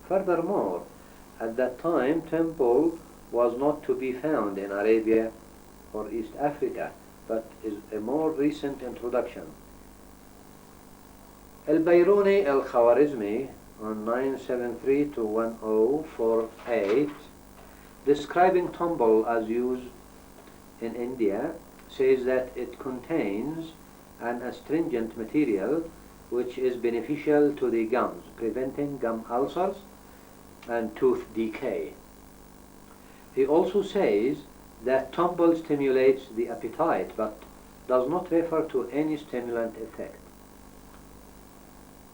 Furthermore, at that time, Tompol was not to be found in Arabia or East Africa, but is a more recent introduction. Al-Bayruni al-Khwarizmi on 973 to 1048, describing Tompol as used in India, says that it contains an astringent material which is beneficial to the gums, preventing gum ulcers and tooth decay. He also says that Tompol stimulates the appetite but does not refer to any stimulant effect.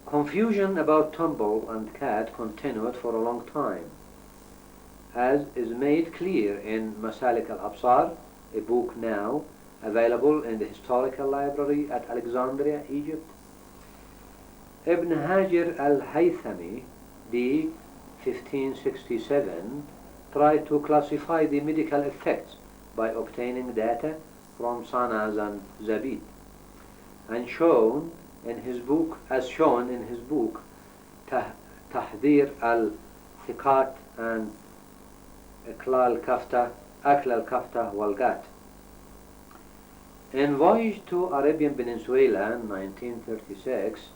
Confusion about Tompol and cat continued for a long time, as is made clear in Masalik al-Absar, a book now available in the Historical Library at Alexandria, Egypt. Ibn Hajar al-Haythami, d. 1567, tried to classify the medical effects by obtaining data from Sanaz and Zabid, and shown in his book Tahdir al-Thiqat and Akl al-Kafta wal-Gat. In Voyage to Arabian Peninsula in 1936,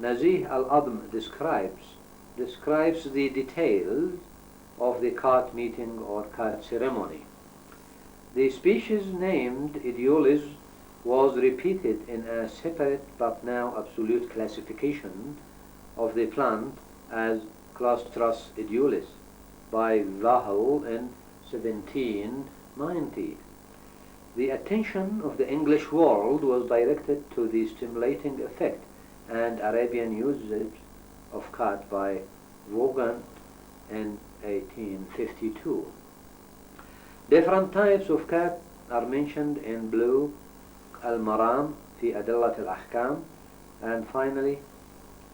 Nazih al-Adm describes the details of the Qat meeting or Qat ceremony. The species named Edulis was repeated in a separate but now absolute classification of the plant as Claustras edulis by Wahel in 1790. The attention of the English world was directed to the stimulating effect and Arabian usage of Qat by Vaughan in 1852. Different types of Qat are mentioned in blue al-Maram fi Adillat al-Ahkam, and finally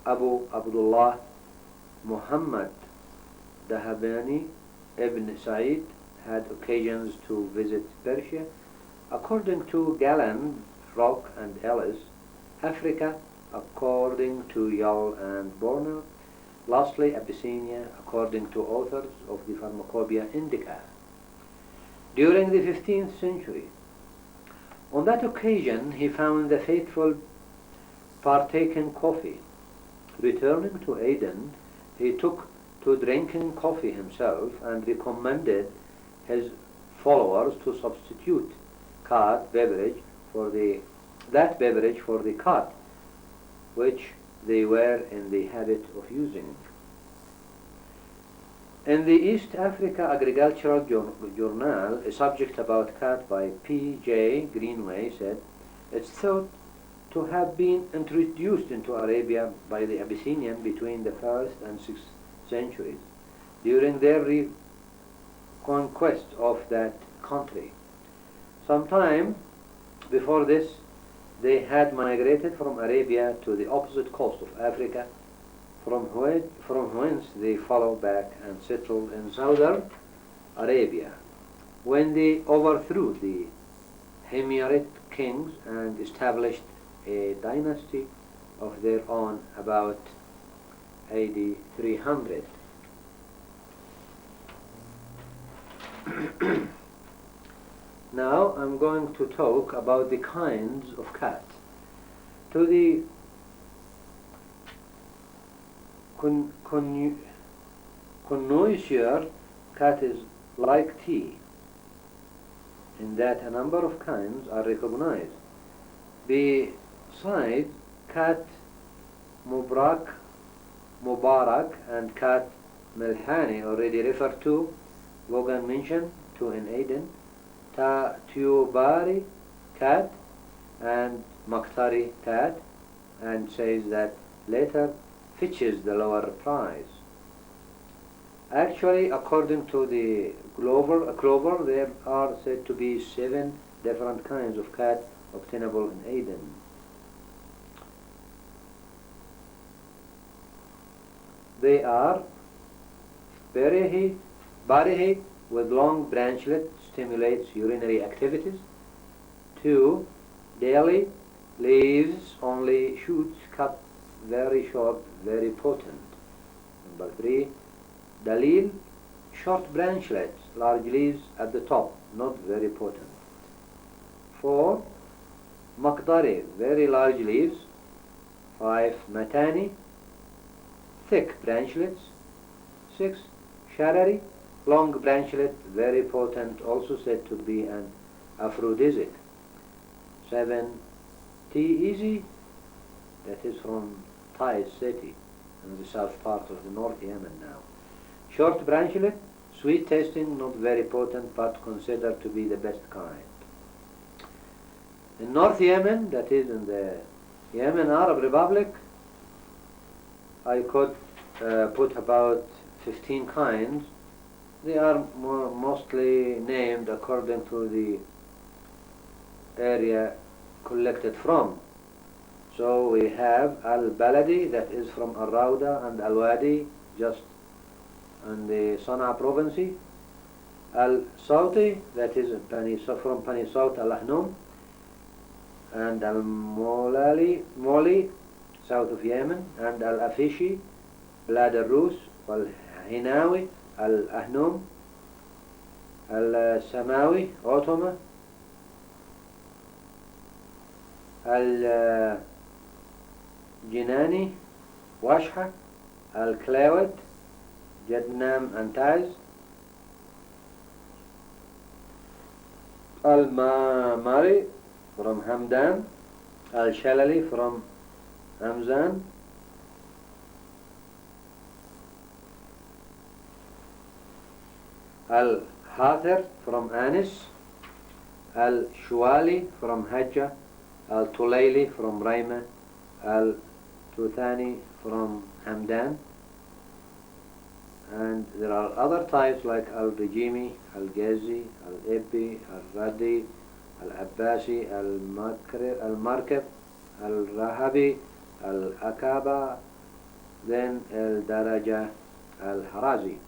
Abu Abdullah Muhammad Dahabani ibn Sa'id had occasions to visit Persia. According to Galland, Rock and Ellis, Africa according to Yall and Borner, lastly Abyssinia according to authors of the Pharmacopoeia Indica. During the 15th century, on that occasion he found the faithful partaking coffee. Returning to Aden, he took to drinking coffee himself and recommended his followers to substitute that beverage for the Qat, which they were in the habit of using. In the East Africa Agricultural Journal, a subject about Qat by P.J. Greenway said, it's thought to have been introduced into Arabia by the Abyssinians between the 1st and 6th centuries, during their reconquest of that country. Sometime before this, they had migrated from Arabia to the opposite coast of Africa, from whence they followed back and settled in southern Arabia, when they overthrew the Himyarite kings and established a dynasty of their own about AD 300. Now I'm going to talk about the kinds of Qat. To the connoisseur, Qat is like tea, in that a number of kinds are recognized. Besides, Qat Mubarak and Qat Milhani, already referred to, Vaughan mentioned to in Aden, Tubari Qat and Makhtari Qat, and says that later fetches the lower price. Actually, according to the Clover, there are said to be 7 different kinds of Qat obtainable in Aden. They are Barihi with long branchlet stimulates urinary activities. 2. Daily leaves only shoots cut very short, very potent. Number 3. Dalil, short branchlets, large leaves at the top, not very potent. 4. Maqdari, very large leaves. 5. Matani, thick branchlets. 6. Sharari, long branchlet, very potent, also said to be an aphrodisiac. 7. Tea easy, that is from Taiz city in the south part of the North Yemen now. Short branchlet, sweet tasting, not very potent, but considered to be the best kind. In North Yemen, that is in the Yemen Arab Republic, I could put about 15 kinds. They are mostly named according to the area collected from. So we have Al-Baladi, that is from Al-Rawda and Al-Wadi, just in the Sana'a province. Al-Sawti, that is from Bani Sawt Al-Ahnum, and Al-Moli, south of Yemen, and Al-Afishi, Blad al-Rus, Al-Hinawi, Al-Ahnum, Al-Samawi, Otoma, Al-Jinani, Washha, Al-Klawat, Jadnam and Taz, Al-Mari from Hamdan, Al-Shalali from Hamzan, Al-Hathir from Anis, Al-Shuwali from Hajjah, Al-Tulayli from Raima, Al-Tuthani from Hamdan. And there are other types like Al-Rijimi, Al-Ghazi, Al-Ibbi, Al-Radi, Al-Abbasi, Al-Markab, Al-Rahabi, Al-Akaba, then Al-Daraja, Al-Harazi.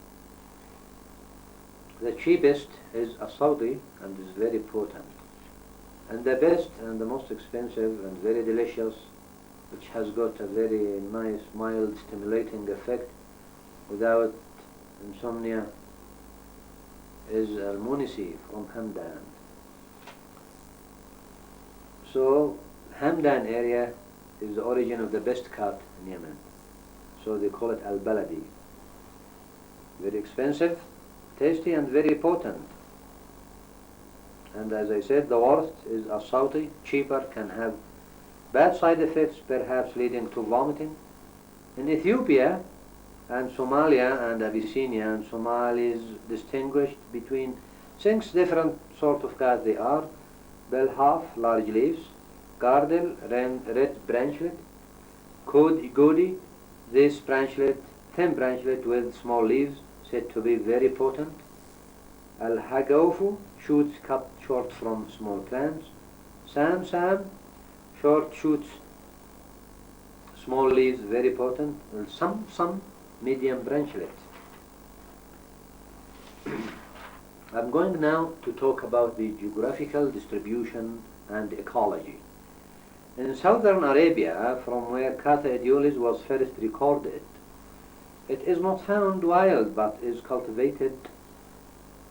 The cheapest is a Saudi and is very potent. And the best and the most expensive and very delicious, which has got a very nice, mild, stimulating effect without insomnia, is Al-Munisi from Hamdan. So Hamdan area is the origin of the best cut in Yemen. So they call it Al-Baladi. Very expensive, tasty and very potent. And as I said, the worst is As-Sawti, cheaper, can have bad side effects, perhaps leading to vomiting. In Ethiopia and Somalia and Abyssinia, and Somalis distinguished between 6 different sort of cut they are: Belhaf, large leaves; Gardel, red branchlet; Godi, this branchlet, thin branchlet with small leaves, said to be very potent; Al-Hagaufu, shoots cut short from small plants; Sam, short shoots, small leaves, very potent; some medium branchlet. I'm going now to talk about the geographical distribution and ecology. In southern Arabia, from where Qat was first recorded, it is not found wild but is cultivated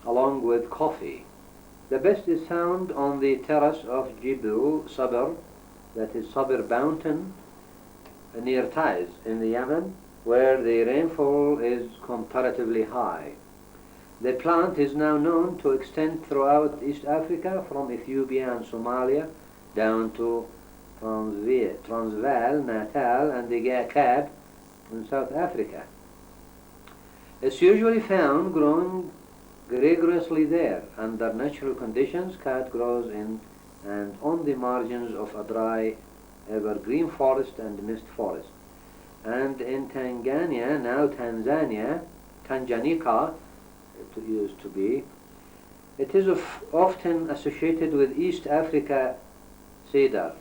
along with coffee. The best is found on the terrace of Jibal Sabr, that is Sabr Mountain, near Taiz in the Yemen, where the rainfall is comparatively high. The plant is now known to extend throughout East Africa, from Ethiopia and Somalia down to Transvaal, Natal, and the Kaap in South Africa. It's usually found growing rigorously there. Under natural conditions, Qat grows in and on the margins of a dry evergreen forest and mist forest. And in Tanzania, now Tanganyika, it used to be, it is often associated with East Africa cedar,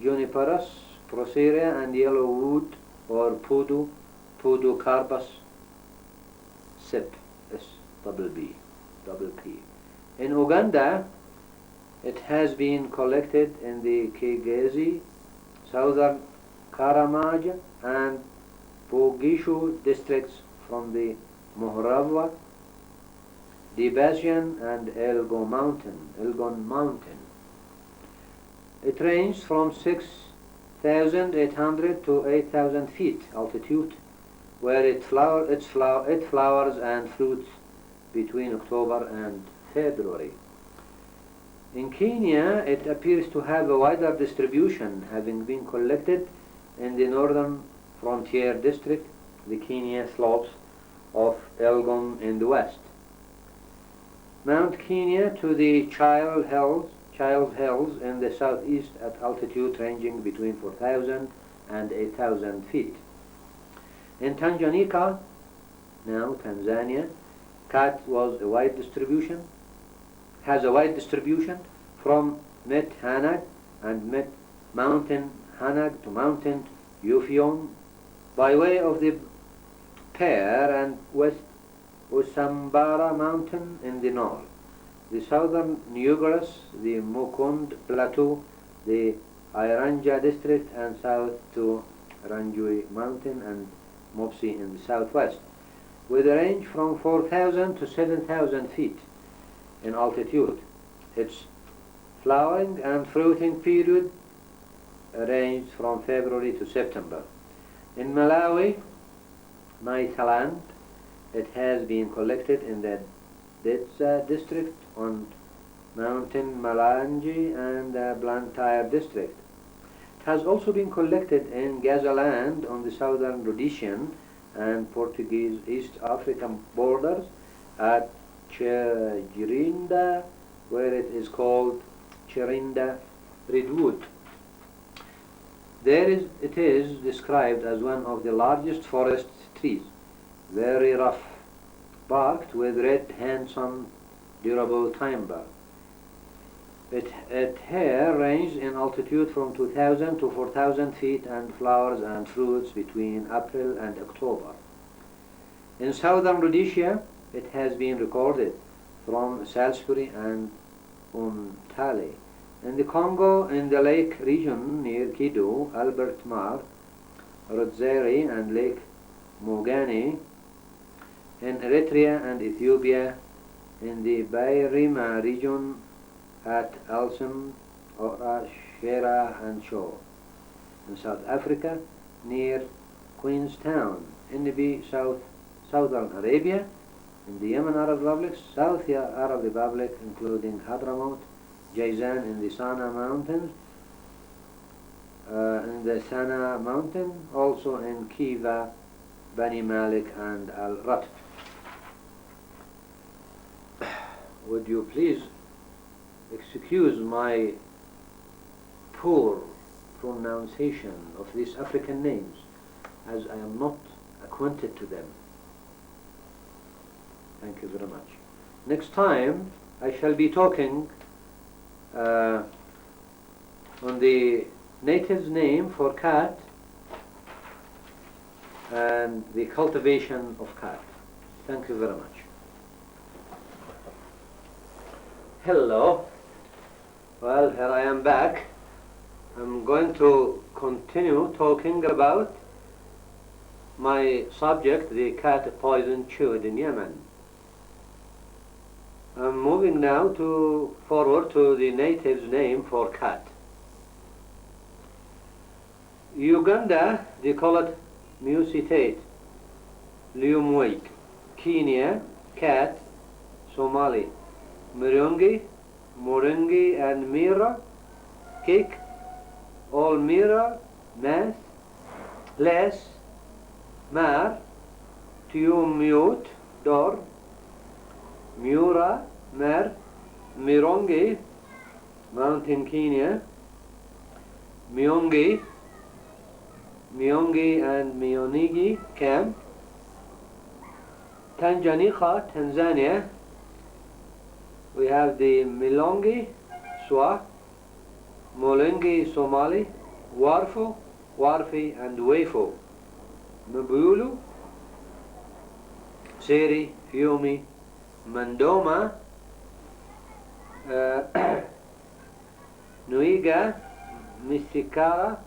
Juniperus, Procera, and yellow wood or Podocarpus sip, S-double-B, double P. In Uganda, it has been collected in the Kigezi, southern Karamaja, and Bogishu districts from the Mohrava, Debasian, and Elgon Mountain. It ranges from 6,800 to 8,000 feet altitude, where it flowers and fruits between October and February. In Kenya, it appears to have a wider distribution, having been collected in the northern frontier district, the Kenya slopes of Elgon in the west. Mount Kenya to the Child Hills in the southeast at altitude ranging between 4,000 and 8,000 feet. In Tanganyika, now Tanzania, Qat has a wide distribution from Met Hanag and Met Mountain Hanag to Mountain Euphyon by way of the Pear and West Usambara Mountain in the north, the southern Nugaras, the Mukund Plateau, the Iranja district, and south to Ranjui Mountain and Mopsi in the southwest, with a range from 4,000 to 7,000 feet in altitude. Its flowering and fruiting period ranged from February to September. In Malawi, Nyasaland, it has been collected in the Dedza district on Mountain Malangi and the Blantyre district. It has also been collected in Gazaland on the southern Rhodesian and Portuguese East African borders at Chirinda, where it is called Chirinda Redwood. It is described as one of the largest forest trees, very rough, barked with red, handsome, durable timber. Its hair ranges in altitude from 2,000 to 4,000 feet and flowers and fruits between April and October. In southern Rhodesia, it has been recorded from Salisbury and Untali. In the Congo, in the lake region near Kidu, Albert Mar, Rodzeri, and Lake Mogani, in Eritrea and Ethiopia, in the Bayrima region at Alsem, Ora, Shera, and Shaw. In South Africa, near Queenstown, in the southern Arabia, in the Yemen Arab Republic, South Arab Republic, including Hadramaut, Jaizan in the Sana Mountains, also in Kiva, Bani Malik, and Al-Rat. Would you please excuse my poor pronunciation of these African names, as I am not acquainted to them. Thank you very much. Next time I shall be talking on the native's name for Qat and the cultivation of Qat. Thank you very much. Hello. Well, here I am back. I'm going to continue talking about my subject, the cat poison chewed in Yemen. I'm moving now forward to the native's name for cat. Uganda, they call it Musitate, Liumwait. Kenya, cat. Somali, Murungi, Moringi, and Mira, cake. All Mira, Math, Les, Mar, Tiumute, Dor, Mura, Mer, Mirongi, Mountain Kenya, Miongi, and Mionigi, Camp, Tanganyika, Tanzania. We have the Milongi, Swa, Molengi, Somali, Warfo, Warfi, and Wefo, Mbulu, Seri, Fiumi, Mandoma, Nuiga, Mistikara,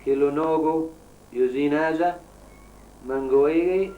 Kilonogo, Yuzinaza, Mangoegi,